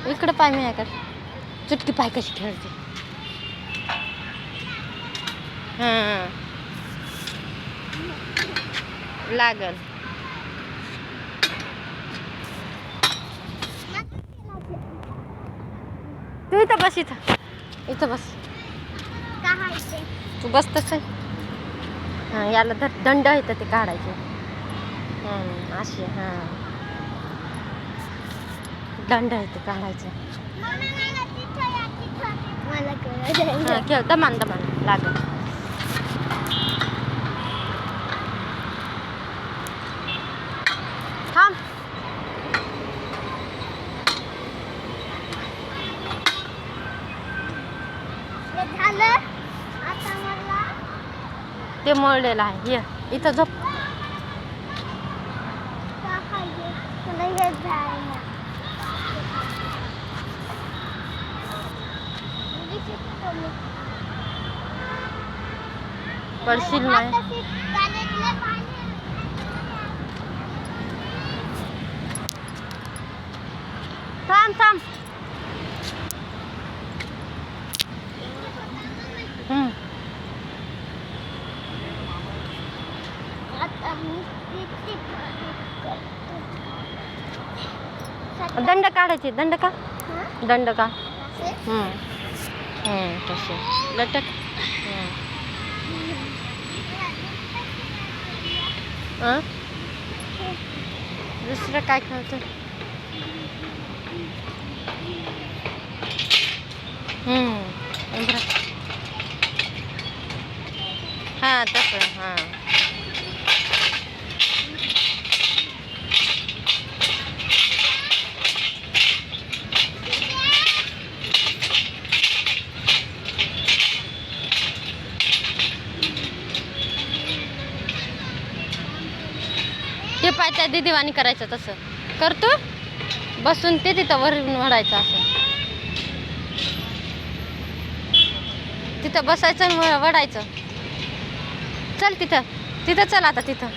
इकडं पाय माझ्याकडे. चुटकी पाय कशी खेळते. हां लागल. तू इथं बस. इथं बस. तू बस तसं. हां याला दंड आहे तर ते काढायचे. अशी हां दंड आहे ते काढायचं. हां खेळ दमान लागल. थांब. ते मळलेलं आहे. ये इथं झोप. पडशील नाही. थांब. दंड काढायचे. दंड का तसे लटक. दुसरं काय खेळतो. हां तसं. हां ते पाय त्या दिदीवाणी करायचं. तसं करतो बसून ते तिथं वरून वडायचं. असं तिथं बसायचं आणि वडायचं. चल तिथं चल आता तिथं.